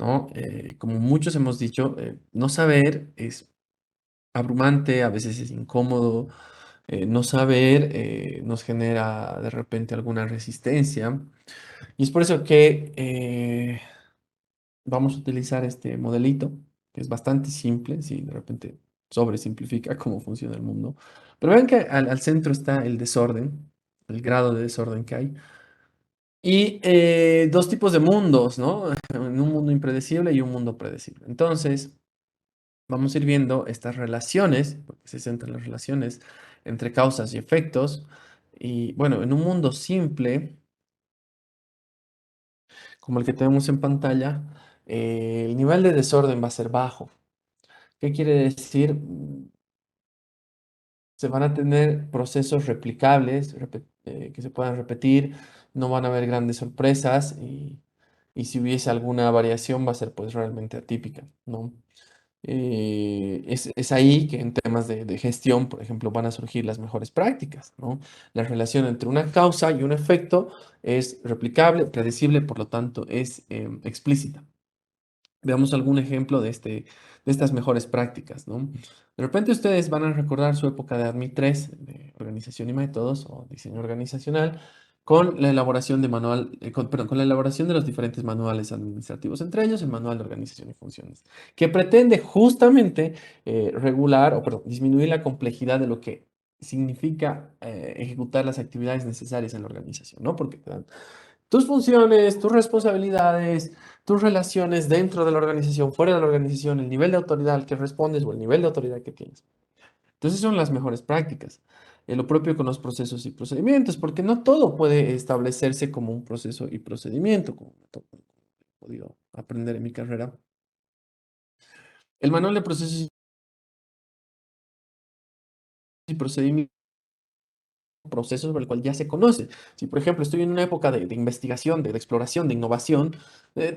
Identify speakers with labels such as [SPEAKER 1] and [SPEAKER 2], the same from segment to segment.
[SPEAKER 1] ¿no? Como muchos hemos dicho, no saber es abrumante, a veces es incómodo, no saber nos genera de repente alguna resistencia. Y es por eso que vamos a utilizar este modelito, que es bastante simple, si de repente sobresimplifica cómo funciona el mundo. Pero ven que al centro está el desorden, el grado de desorden que hay. Y dos tipos de mundos, ¿no? Un mundo impredecible y un mundo predecible. Entonces, vamos a ir viendo estas relaciones, porque se centran en las relaciones entre causas y efectos. Y bueno, en un mundo simple, como el que tenemos en pantalla, el nivel de desorden va a ser bajo. ¿Qué quiere decir? Se van a tener procesos replicables, que se puedan repetir, no van a haber grandes sorpresas y si hubiese alguna variación va a ser pues realmente atípica, ¿no? Es ahí que en temas de gestión, por ejemplo, van a surgir las mejores prácticas, ¿no? La relación entre una causa y un efecto es replicable, predecible, por lo tanto es explícita. Veamos algún ejemplo de estas mejores prácticas, ¿no? De repente ustedes van a recordar su época de ADMI 3, de organización y métodos o diseño organizacional, con la elaboración de perdón, con la elaboración de los diferentes manuales administrativos, entre ellos el manual de organización y funciones, que pretende justamente regular o, perdón, disminuir la complejidad de lo que significa ejecutar las actividades necesarias en la organización, ¿no? Porque te dan tus funciones, tus responsabilidades, tus relaciones dentro de la organización, fuera de la organización, el nivel de autoridad al que respondes o el nivel de autoridad que tienes. Entonces son las mejores prácticas. Lo propio con los procesos y procedimientos, porque no todo puede establecerse como un proceso y procedimiento, como he podido aprender en mi carrera. El manual de procesos y procedimientos proceso sobre el cual ya se conoce. Si, por ejemplo, estoy en una época de investigación, de exploración, de innovación,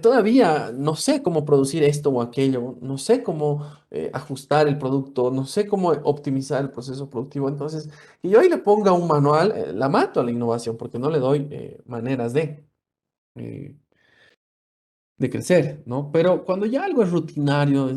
[SPEAKER 1] todavía no sé cómo producir esto o aquello, no sé cómo ajustar el producto, no sé cómo optimizar el proceso productivo. Entonces, que yo ahí le ponga un manual, la mato a la innovación porque no le doy maneras eh, de crecer, ¿no? Pero cuando ya algo es rutinario,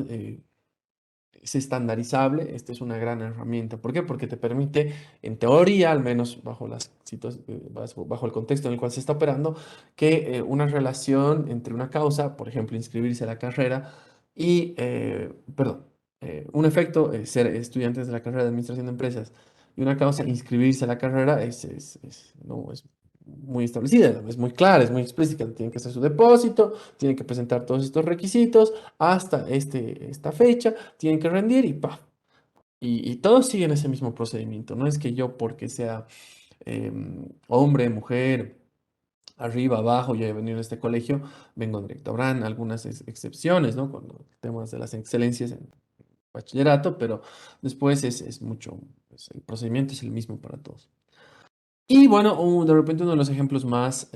[SPEAKER 1] es estandarizable, esta es una gran herramienta. ¿Por qué? Porque te permite, en teoría, al menos bajo bajo el contexto en el cual se está operando, que una relación entre una causa, por ejemplo, inscribirse a la carrera, y, perdón, un efecto, ser estudiantes de la carrera de Administración de Empresas, y una causa, inscribirse a la carrera, no, es muy establecida, es muy clara, es muy explícita. Tienen que hacer su depósito, tienen que presentar todos estos requisitos hasta esta fecha, tienen que rendir y pa. Y todos siguen ese mismo procedimiento. No es que yo, porque sea hombre, mujer, arriba, abajo, yo he venido a este colegio, vengo directo. Habrán algunas excepciones, ¿no? Con los temas de las excelencias en bachillerato, pero después es mucho, pues, el procedimiento es el mismo para todos. Y bueno, de repente uno de los ejemplos más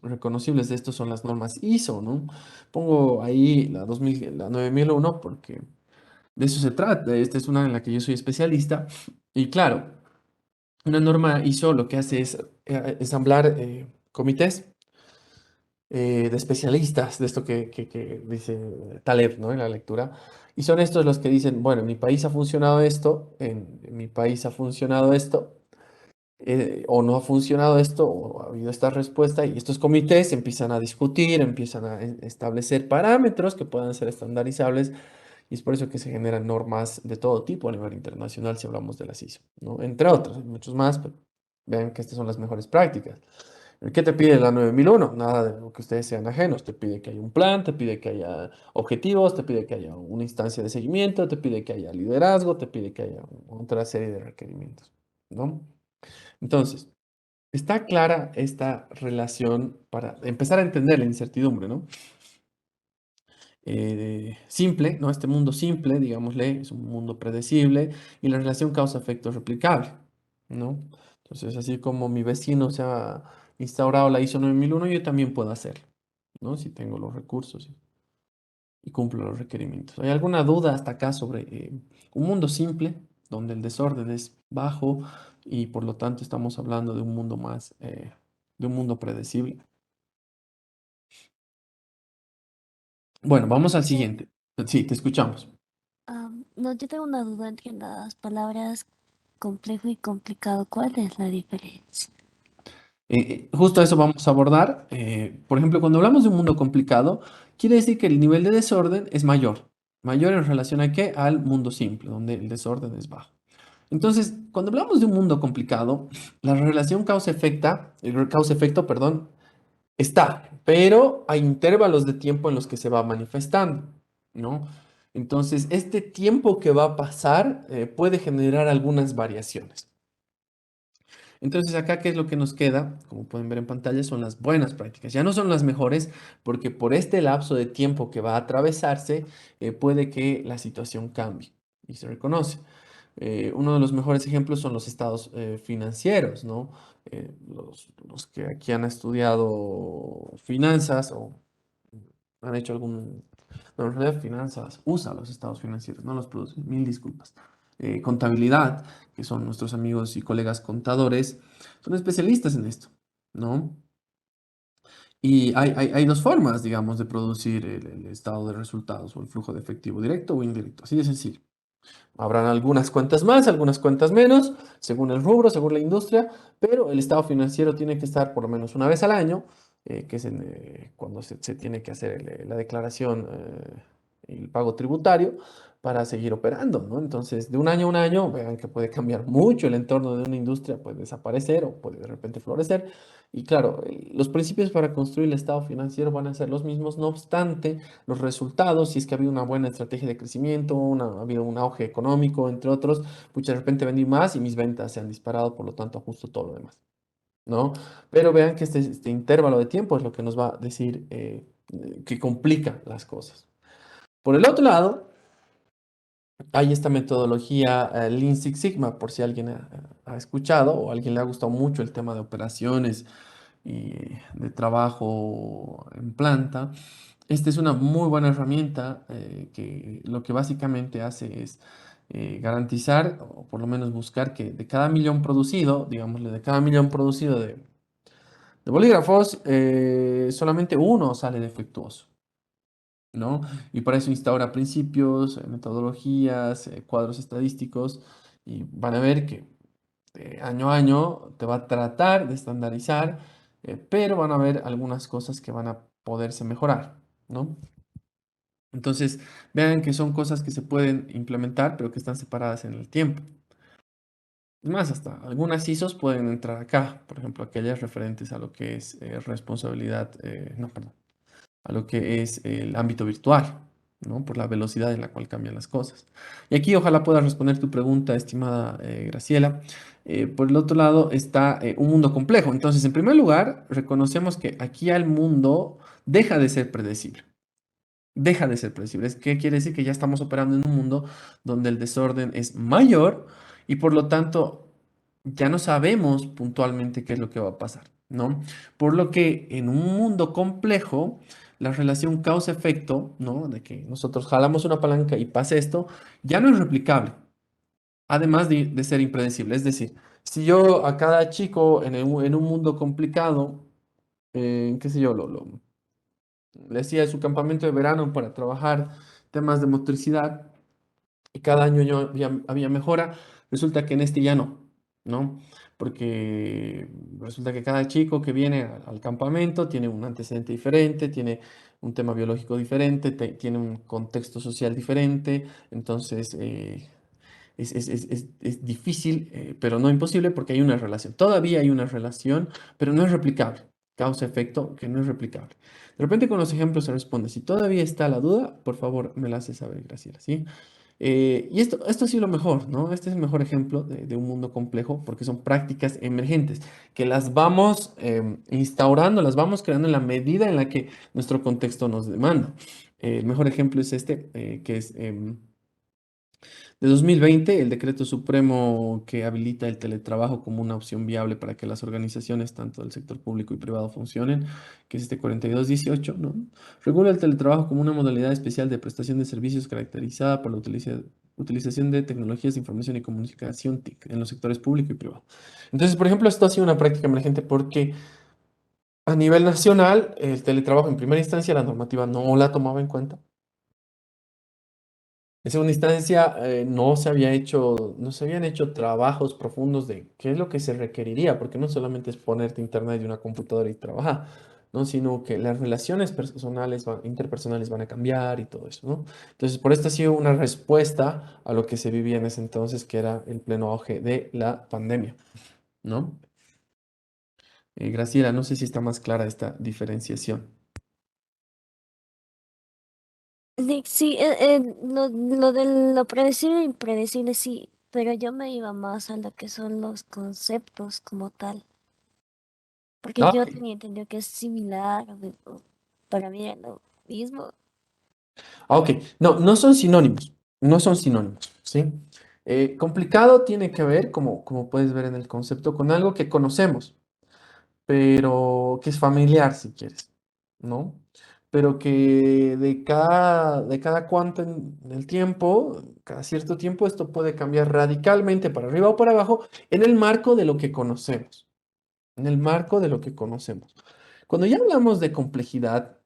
[SPEAKER 1] reconocibles de estos son las normas ISO, ¿no? Pongo ahí la 9001 porque de eso se trata. Esta es una en la que yo soy especialista. Y claro, una norma ISO lo que hace es ensamblar comités de especialistas, de esto que dice Taleb, ¿no? En la lectura. Y son estos los que dicen, bueno, en mi país ha funcionado esto, en mi país ha funcionado esto, o no ha funcionado esto, o ha habido esta respuesta, y estos comités empiezan a discutir, empiezan a establecer parámetros que puedan ser estandarizables, y es por eso que se generan normas de todo tipo a nivel internacional si hablamos de las ISO, ¿no? Entre otros, hay muchos más, pero vean que estas son las mejores prácticas. ¿Qué te pide la 9001? Nada de lo que ustedes sean ajenos. Te pide que haya un plan, te pide que haya objetivos, te pide que haya una instancia de seguimiento, te pide que haya liderazgo, te pide que haya otra serie de requerimientos, ¿no? Entonces, está clara esta relación para empezar a entender la incertidumbre, ¿no? Simple, ¿no? Este mundo simple, digámosle, es un mundo predecible y la relación causa-efecto es replicable, ¿no? Entonces, así como mi vecino se ha instaurado la ISO 9001, yo también puedo hacerlo, ¿no? Si tengo los recursos y cumplo los requerimientos. ¿Hay alguna duda hasta acá sobre un mundo simple, donde el desorden es bajo y por lo tanto estamos hablando de un mundo más, de un mundo predecible? Bueno, vamos al
[SPEAKER 2] Eh,
[SPEAKER 1] siguiente. Sí, te escuchamos.
[SPEAKER 2] no, yo tengo una duda entre las palabras complejo y complicado. ¿Cuál es la diferencia?
[SPEAKER 1] Justo eso vamos a abordar. Por ejemplo, cuando hablamos de un mundo complicado, quiere decir que el nivel de desorden es mayor. Mayor en relación a qué? Al mundo simple, donde el desorden es bajo. Entonces, cuando hablamos de un mundo complicado, la relación causa-efecto, perdón, está, pero hay intervalos de tiempo en los que se va manifestando, ¿no? Entonces, este tiempo que va a pasar puede generar algunas variaciones. Entonces, acá, ¿qué es lo que nos queda? Como pueden ver en pantalla, son las buenas prácticas. Ya no son las mejores, porque por este lapso de tiempo que va a atravesarse, puede que la situación cambie y se reconoce. Uno de los mejores ejemplos son los estados financieros, ¿no? Los que aquí han estudiado finanzas o han hecho algún... No, en realidad finanzas usa los estados financieros, no los produce. Mil disculpas. Contabilidad, que son nuestros amigos y colegas contadores, son especialistas en esto, ¿no? Y hay dos formas, digamos, de producir el estado de resultados o el flujo de efectivo directo o indirecto, así de sencillo. Habrán algunas cuentas más, algunas cuentas menos, según el rubro, según la industria, pero el estado financiero tiene que estar por lo menos una vez al año, que es cuando se tiene que hacer la declaración y el pago tributario para seguir operando, ¿no? Entonces, de un año a un año, vean que puede cambiar mucho el entorno de una industria, puede desaparecer o puede de repente florecer. Y claro, los principios para construir el estado financiero van a ser los mismos, no obstante, los resultados, si es que ha habido una buena estrategia de crecimiento, ha habido un auge económico, entre otros, pues de repente vendí más y mis ventas se han disparado, por lo tanto ajusto todo lo demás, ¿no? Pero vean que este intervalo de tiempo es lo que nos va a decir que complica las cosas. Por el otro lado, hay esta metodología Lean Six Sigma, por si alguien ha escuchado o a alguien le ha gustado mucho el tema de operaciones y de trabajo en planta. Esta es una muy buena herramienta que lo que básicamente hace es garantizar, o por lo menos buscar que de cada millón producido, digámosle, de cada millón producido de bolígrafos, solamente uno sale defectuoso, ¿no? Y para eso instaura principios, metodologías, cuadros estadísticos, y van a ver que año a año te va a tratar de estandarizar, pero van a haber algunas cosas que van a poderse mejorar, ¿no? Entonces, vean que son cosas que se pueden implementar, pero que están separadas en el tiempo. Es más, hasta algunas ISOs pueden entrar acá, por ejemplo, aquellas referentes a lo que es responsabilidad, no, perdón, a lo que es el ámbito virtual, ¿no? Por la velocidad en la cual cambian las cosas. Y aquí ojalá pueda responder tu pregunta, estimada Graciela. Por el otro lado está un mundo complejo. Entonces, en primer lugar, reconocemos que aquí el mundo deja de ser predecible. Deja de ser predecible. ¿Qué quiere decir? Que ya estamos operando en un mundo donde el desorden es mayor y por lo tanto ya no sabemos puntualmente qué es lo que va a pasar, ¿no? Por lo que en un mundo complejo, la relación causa-efecto, ¿no? De que nosotros jalamos una palanca y pasa esto, ya no es replicable, además de ser impredecible. Es decir, si yo a cada chico en un mundo complicado, qué sé yo, le hacía su campamento de verano para trabajar temas de motricidad y cada año había mejora, resulta que en este ya no, ¿no? Porque resulta que cada chico que viene al campamento tiene un antecedente diferente, tiene un tema biológico diferente, tiene un contexto social diferente, entonces es difícil, pero no imposible porque hay una relación. Todavía hay una relación, pero no es replicable. Causa-efecto que no es replicable. De repente con los ejemplos se responde. Si todavía está la duda, por favor me la haces saber, Graciela, ¿sí? Y esto ha sido lo mejor, ¿no? Este es el mejor ejemplo de un mundo complejo porque son prácticas emergentes que las vamos instaurando, las vamos creando en la medida en la que nuestro contexto nos demanda. El mejor ejemplo es este, que es de 2020, el decreto supremo que habilita el teletrabajo como una opción viable para que las organizaciones, tanto del sector público y privado, funcionen, que es este 4218, ¿no? Regula el teletrabajo como una modalidad especial de prestación de servicios caracterizada por la utilización de tecnologías de información y comunicación TIC en los sectores público y privado. Entonces, por ejemplo, esto ha sido una práctica emergente porque A nivel nacional, el teletrabajo en primera instancia, la normativa no la tomaba en cuenta. En segunda instancia, no se habían hecho trabajos profundos de qué es lo que se requeriría, porque no solamente es ponerte internet y una computadora y trabajar, ¿no? Sino que las relaciones personales, interpersonales van a cambiar y todo eso, ¿no? Entonces, por esto ha sido una respuesta a lo que se vivía en ese entonces, que era el pleno auge de la pandemia, ¿no? Graciela, no sé si está más clara esta diferenciación.
[SPEAKER 2] Sí, sí, lo de lo predecible e impredecible sí, pero yo me iba más a lo que son los conceptos como tal, porque
[SPEAKER 1] Ah,
[SPEAKER 2] yo
[SPEAKER 1] ok.
[SPEAKER 2] tenía entendido que es similar, para mí era lo mismo.
[SPEAKER 1] Ah, ok. No, no son sinónimos, no son sinónimos, ¿sí? Complicado tiene que ver, como puedes ver en el concepto, con algo que conocemos, pero que es familiar, si quieres, ¿no? Pero que de cada cuánto en el tiempo, cada cierto tiempo, esto puede cambiar radicalmente para arriba o para abajo en el marco de lo que conocemos, en el marco de lo que conocemos. Cuando ya hablamos de complejidad,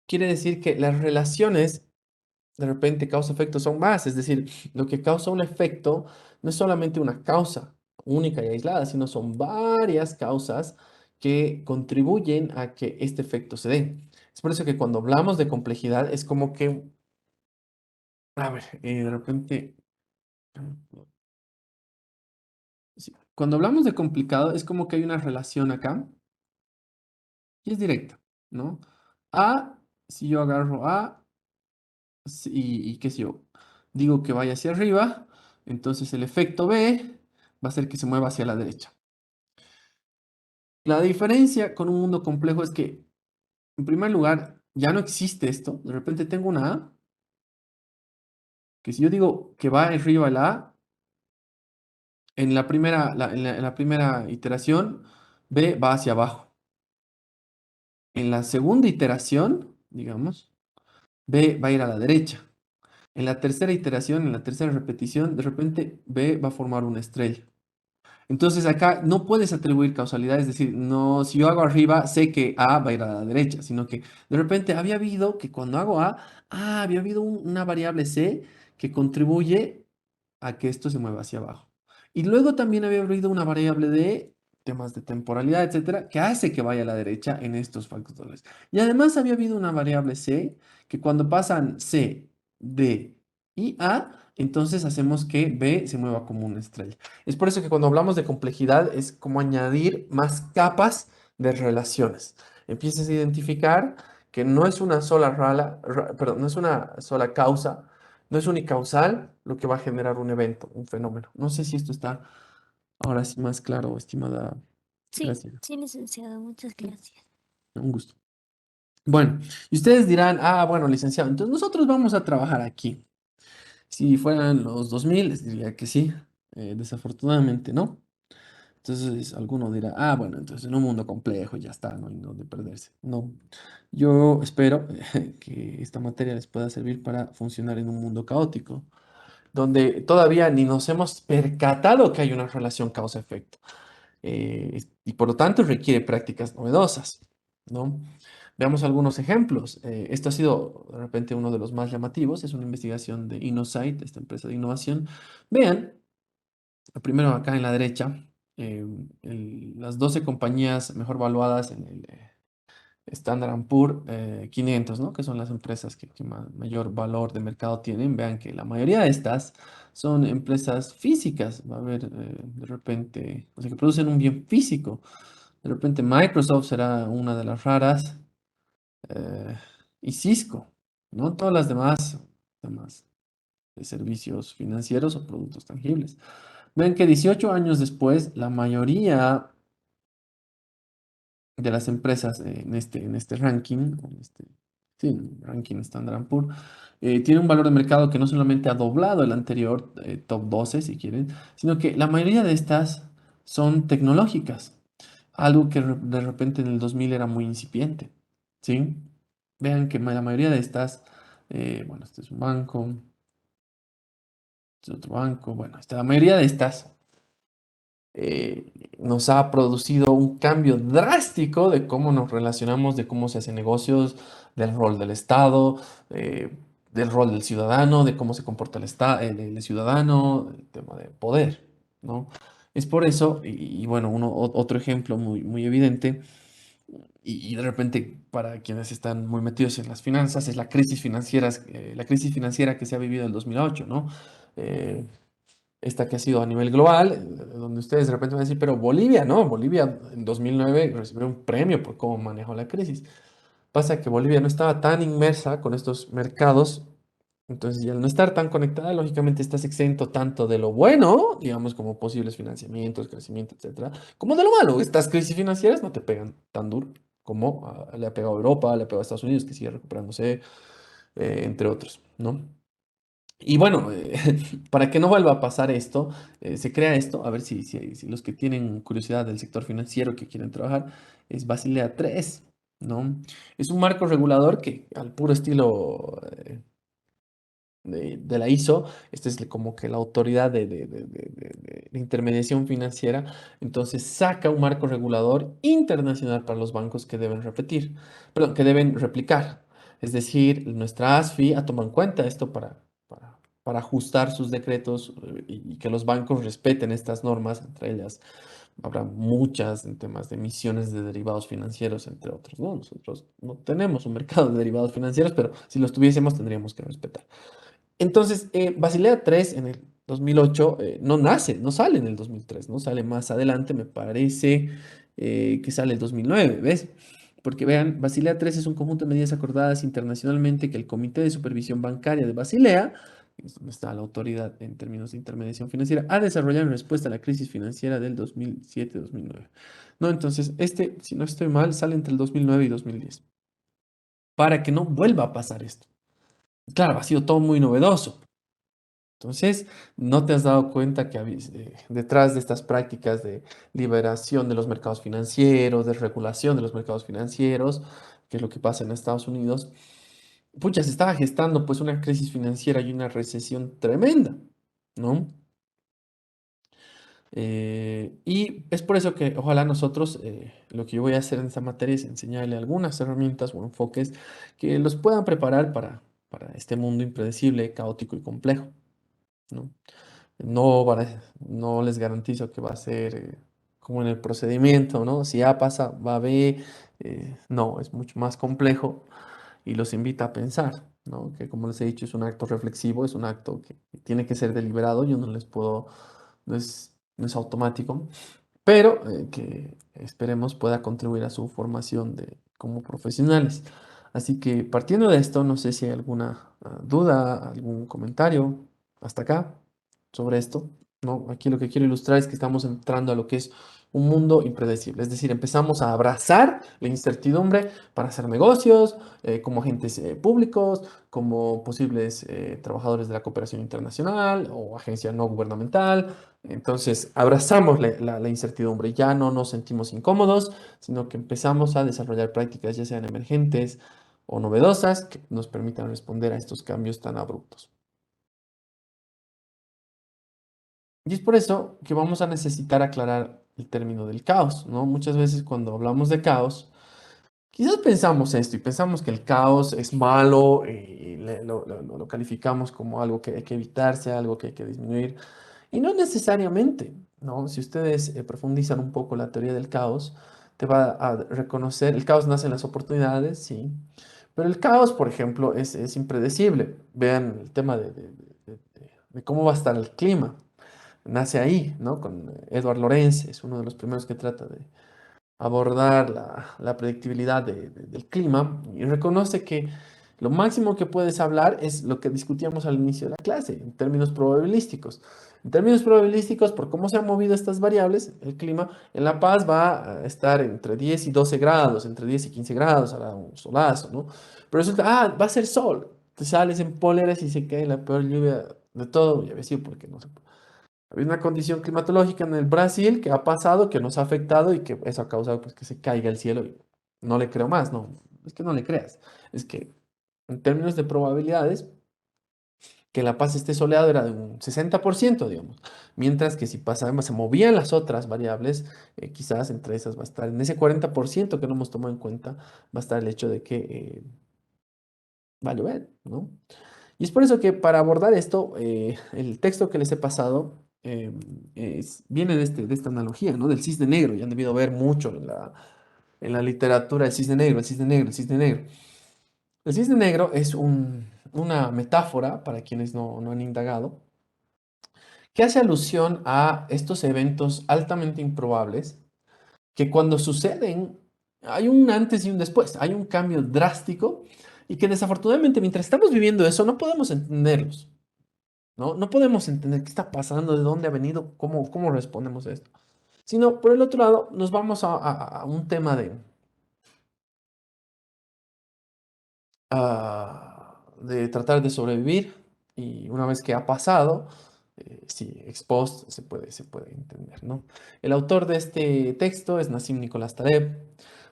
[SPEAKER 1] quiere decir que las relaciones de repente causa-efecto son más, es decir, lo que causa un efecto no es solamente una causa única y aislada, sino son varias causas que contribuyen a que este efecto se dé. Es por eso que cuando hablamos de complejidad es como que, a ver, de repente, sí, cuando hablamos de complicado es como que hay una relación acá y es directa, ¿no? A, si yo agarro A, y qué sé yo, digo que vaya hacia arriba, entonces el efecto B va a ser que se mueva hacia la derecha. La diferencia con un mundo complejo es que, en primer lugar, ya no existe esto. De repente tengo una A, que si yo digo que va arriba la A, en la primera iteración, B va hacia abajo. En la segunda iteración, digamos, B va a ir a la derecha. En la tercera iteración, en la tercera repetición, de repente B va a formar una estrella. Entonces acá no puedes atribuir causalidad, es decir, no, si yo hago arriba, sé que A va a ir a la derecha, sino que de repente había habido que cuando hago A, había habido una variable C que contribuye a que esto se mueva hacia abajo. Y luego también había habido una variable de temas de temporalidad, etcétera, que hace que vaya a la derecha en estos factores. Y además había habido una variable C que cuando pasan C, D y A, entonces hacemos que B se mueva como una estrella. Es por eso que cuando hablamos de complejidad es como añadir más capas de relaciones. Empiezas a identificar que no es una sola perdón, no es una sola causa, no es unicausal lo que va a generar un evento, un fenómeno. No sé si esto está ahora sí más claro, estimada
[SPEAKER 2] Sí,
[SPEAKER 1] Graciela.
[SPEAKER 2] sí, licenciado, muchas gracias.
[SPEAKER 1] Un gusto. Bueno, y ustedes dirán, bueno, licenciado, entonces nosotros vamos a trabajar aquí. Si fueran los 2000 les diría que sí. Desafortunadamente, ¿no? Entonces alguno dirá, bueno, entonces en un mundo complejo ya está, no hay donde perderse. No, yo espero que esta materia les pueda servir para funcionar en un mundo caótico, donde todavía ni nos hemos percatado que hay una relación causa-efecto, y por lo tanto requiere prácticas novedosas, ¿no? Veamos algunos ejemplos. Esto ha sido de repente uno de los más llamativos, es una investigación de InnoSight, esta empresa de innovación. Vean, primero acá en la derecha, las 12 compañías mejor valuadas en el Standard Poor's 500, ¿no? Que son las empresas que mayor valor de mercado tienen. Vean que la mayoría de estas son empresas físicas. Va a haber de repente, o sea, que producen un bien físico. De repente Microsoft será una de las raras, eh, y Cisco, ¿no? Todas las demás de servicios financieros o productos tangibles. Ven que 18 años después, la mayoría de las empresas en este ranking, sí, ranking Standard Poor's, tiene un valor de mercado que no solamente ha doblado el anterior top 12, si quieren, sino que la mayoría de estas son tecnológicas, algo que de repente en el 2000 era muy incipiente, ¿sí? Vean que la mayoría de estas, bueno, este es un banco, este es otro banco, bueno, la mayoría de estas nos ha producido un cambio drástico de cómo nos relacionamos, de cómo se hacen negocios, del rol del Estado, eh, del rol del ciudadano, de cómo se comporta el ciudadano, el tema de poder, ¿no? Es por eso, y bueno, otro ejemplo muy evidente, y de repente para quienes están muy metidos en las finanzas, es la crisis financiera que se ha vivido en el 2008, ¿no? Eh, esta que ha sido a nivel global, donde ustedes de repente van a decir, pero Bolivia, ¿no? Bolivia en 2009 recibió un premio por cómo manejó la crisis. Pasa que Bolivia no estaba tan inmersa con estos mercados, entonces y al no estar tan conectada, lógicamente estás exento tanto de lo bueno, digamos, como posibles financiamientos, crecimiento, etcétera, como de lo malo. Estas crisis financieras no te pegan tan duro como le ha pegado a Europa, le ha pegado a Estados Unidos, que sigue recuperándose, entre otros, ¿no? Y bueno, para que no vuelva a pasar esto, se crea esto, a ver si los que tienen curiosidad del sector financiero que quieren trabajar, es Basilea 3, ¿no? Es un marco regulador que al puro estilo de la ISO, esta es como que la autoridad de intermediación financiera, entonces saca un marco regulador internacional para los bancos que deben repetir, perdón, que deben replicar. Es decir, nuestra ASFI ha tomado en cuenta esto para ajustar sus decretos y que los bancos respeten estas normas, entre ellas habrá muchas en temas de emisiones de derivados financieros, entre otros, ¿no? Nosotros no tenemos un mercado de derivados financieros, pero si los tuviésemos tendríamos que respetar. Entonces, Basilea 3 en el 2008 no nace, no sale en el 2003, no sale más adelante, me parece que sale el 2009, ¿ves? Porque vean, Basilea 3 es un conjunto de medidas acordadas internacionalmente que el Comité de Supervisión Bancaria de Basilea, que es donde está la autoridad en términos de intermediación financiera, ha desarrollado en respuesta a la crisis financiera del 2007-2009. No, entonces, este, si no estoy mal, sale entre el 2009 y 2010, para que no vuelva a pasar esto. Claro, ha sido todo muy novedoso. Entonces, ¿no te has dado cuenta que detrás de estas prácticas de liberación de los mercados financieros, de regulación de los mercados financieros, que es lo que pasa en Estados Unidos, pucha, se estaba gestando pues una crisis financiera y una recesión tremenda, ¿no? Y es por eso que ojalá nosotros, lo que yo voy a hacer en esta materia es enseñarle algunas herramientas o enfoques que los puedan preparar para este mundo impredecible, caótico y complejo, ¿no? No les garantizo que va a ser como en el procedimiento, ¿no? Si A pasa, va a B. No, es mucho más complejo y los invita a pensar, ¿no? Que como les he dicho, es un acto reflexivo, es un acto que tiene que ser deliberado. Yo no les puedo, no es automático, pero que esperemos pueda contribuir a su formación como profesionales. Así que partiendo de esto, no sé si hay alguna duda, algún comentario hasta acá sobre esto, ¿no? Aquí lo que quiero ilustrar es que estamos entrando a lo que es un mundo impredecible, es decir, empezamos a abrazar la incertidumbre para hacer negocios, como agentes públicos, como posibles trabajadores de la cooperación internacional o agencia no gubernamental. Entonces, abrazamos la incertidumbre, ya no nos sentimos incómodos, sino que empezamos a desarrollar prácticas, ya sean emergentes o novedosas, que nos permitan responder a estos cambios tan abruptos. Y es por eso que vamos a necesitar aclarar el término del caos, ¿no? Muchas veces cuando hablamos de caos, quizás pensamos esto y pensamos que el caos es malo y lo calificamos como algo que hay que evitarse, algo que hay que disminuir. Y no necesariamente, ¿no? Si ustedes profundizan un poco la teoría del caos, te va a reconocer, el caos nace en las oportunidades, sí, pero el caos, por ejemplo, es impredecible. Vean el tema de cómo va a estar el clima. Nace ahí, ¿no? Con Edward Lorenz, es uno de los primeros que trata de abordar la predictibilidad del clima y reconoce que lo máximo que puedes hablar es lo que discutíamos al inicio de la clase, en términos probabilísticos. En términos probabilísticos, por cómo se han movido estas variables, el clima en La Paz va a estar entre 10 y 12 grados, entre 10 y 15 grados, hará un solazo, ¿no? Pero resulta, va a ser sol. Te sales en poleras y se cae la peor lluvia de todo, y a veces porque no se hay una condición climatológica en el Brasil que ha pasado, que nos ha afectado y que eso ha causado pues, que se caiga el cielo. Y no le creo más, no, es que no le creas. Es que en términos de probabilidades, que La Paz esté soleado era de un 60%, digamos. Mientras que si pasaba, se movían las otras variables, quizás entre esas va a estar, en ese 40% que no hemos tomado en cuenta, va a estar el hecho de que va a llover, ¿no? Y es por eso que para abordar esto, el texto que les he pasado viene de esta analogía, ¿no? Del cisne negro, y han debido ver mucho en la literatura el cisne negro, el cisne negro, el cisne negro. El cisne negro es una metáfora, para quienes no han indagado, que hace alusión a estos eventos altamente improbables que cuando suceden hay un antes y un después, hay un cambio drástico y que desafortunadamente mientras estamos viviendo eso no podemos entenderlos, ¿no? No podemos entender qué está pasando, de dónde ha venido, cómo respondemos a esto. Sino por el otro lado nos vamos a un tema de tratar de sobrevivir y una vez que ha pasado, sí, ex post se puede entender, ¿no? El autor de este texto es Nassim Nicolás Taleb,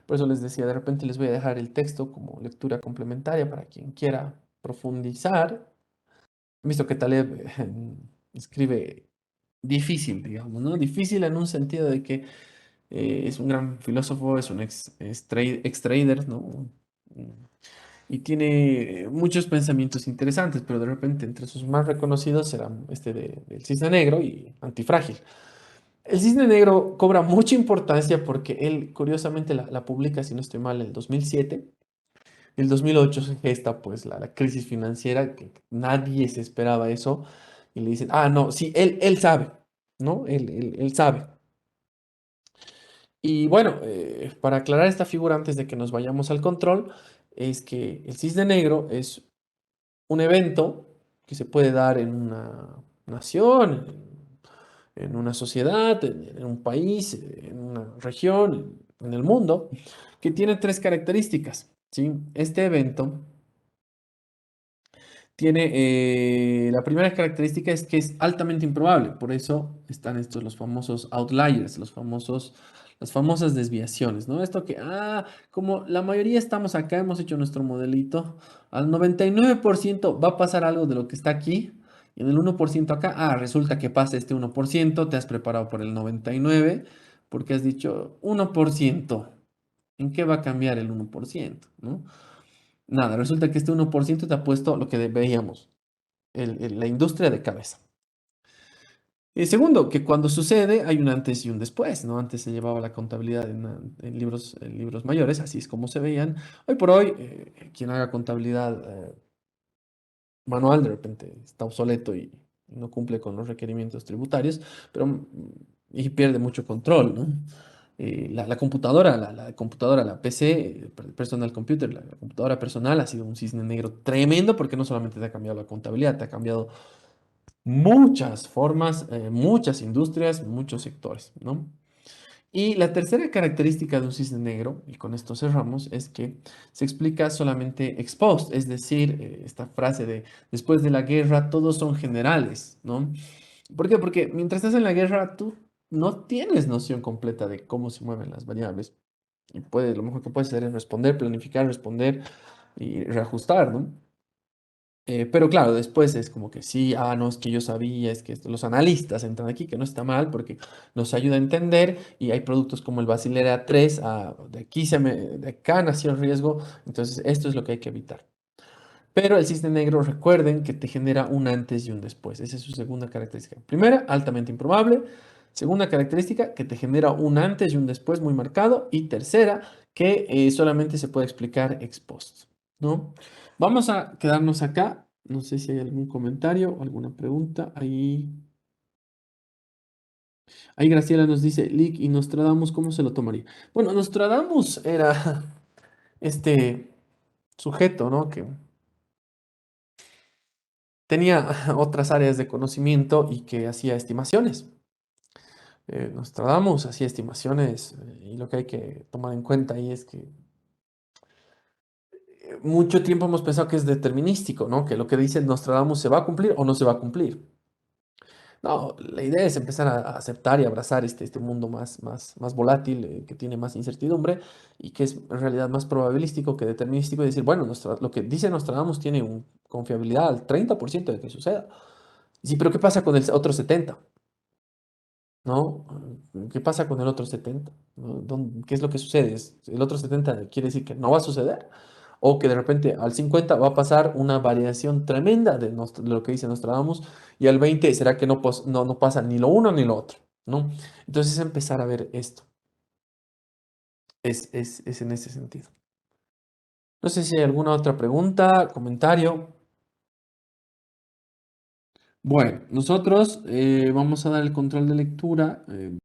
[SPEAKER 1] por eso les decía, de repente les voy a dejar el texto como lectura complementaria para quien quiera profundizar. He visto que Taleb escribe difícil, digamos, ¿no? Difícil en un sentido de que es un gran filósofo, es un ex trader, ¿no? Y tiene muchos pensamientos interesantes, pero de repente entre sus más reconocidos serán este del cisne negro y antifrágil. El cisne negro cobra mucha importancia porque él, curiosamente, la publica, si no estoy mal, en el 2007. En el 2008 se gesta pues la crisis financiera, que nadie se esperaba eso, y le dicen, ah, no, sí, él sabe, ¿no? Él sabe. Y bueno, para aclarar esta figura antes de que nos vayamos al control, es que el cisne negro es un evento que se puede dar en una nación, en una sociedad, en un país, en una región, en el mundo, que tiene tres características, ¿sí? Este evento tiene, la primera característica es que es altamente improbable, por eso están estos los famosos outliers, las famosas desviaciones, ¿no? Esto que, como la mayoría estamos acá, hemos hecho nuestro modelito, al 99% va a pasar algo de lo que está aquí, y en el 1% acá, resulta que pasa este 1%, te has preparado por el 99%, porque has dicho 1%, ¿en qué va a cambiar el 1%, ¿no? Nada, resulta que este 1% te ha puesto lo que veíamos, la industria de cabeza. Y segundo, que cuando sucede hay un antes y un después, ¿no? Antes se llevaba la contabilidad en libros mayores, así es como se veían. Hoy por hoy, quien haga contabilidad manual de repente está obsoleto y no cumple con los requerimientos tributarios, pero y pierde mucho control, ¿no? La computadora, la computadora, la PC, personal computer, la computadora personal ha sido un cisne negro tremendo porque no solamente te ha cambiado la contabilidad, te ha cambiado muchas formas, muchas industrias, muchos sectores, ¿no? Y la tercera característica de un cisne negro, y con esto cerramos, es que se explica solamente ex post, es decir, esta frase de después de la guerra todos son generales, ¿no? ¿Por qué? Porque mientras estás en la guerra tú no tienes noción completa de cómo se mueven las variables. Y lo mejor que puedes hacer es responder, planificar, responder y reajustar, ¿no? Pero claro, después es como que sí, no, es que yo sabía, es que los analistas entran aquí, que no está mal porque nos ayuda a entender y hay productos como el Basilea 3, de acá nació el riesgo, entonces esto es lo que hay que evitar. Pero el cisne negro, recuerden que te genera un antes y un después, esa es su segunda característica. Primera, altamente improbable. Segunda característica, que te genera un antes y un después muy marcado. Y tercera, que solamente se puede explicar ex post, ¿no? Vamos a quedarnos acá. No sé si hay algún comentario o alguna pregunta. Ahí Graciela nos dice, Lick, ¿y Nostradamus cómo se lo tomaría? Bueno, Nostradamus era este sujeto, ¿no? Que tenía otras áreas de conocimiento y que hacía estimaciones. Nostradamus hacía estimaciones y lo que hay que tomar en cuenta ahí es que mucho tiempo hemos pensado que es determinístico, ¿no? Que lo que dice Nostradamus se va a cumplir o no se va a cumplir. No, la idea es empezar a aceptar y abrazar este mundo más volátil, que tiene más incertidumbre y que es en realidad más probabilístico que determinístico y decir, bueno, lo que dice Nostradamus tiene un confiabilidad al 30% de que suceda. Sí, pero ¿qué pasa con el otro 70? ¿No? ¿Qué pasa con el otro 70? ¿No? ¿Qué es lo que sucede? ¿El otro 70 quiere decir que no va a suceder? ¿O que de repente al 50 va a pasar una variación tremenda de lo que dice Nostradamus y al 20 será que no pasa ni lo uno ni lo otro? ¿No? Entonces es empezar a ver esto. Es en ese sentido. No sé si hay alguna otra pregunta, comentario. Bueno, nosotros vamos a dar el control de lectura.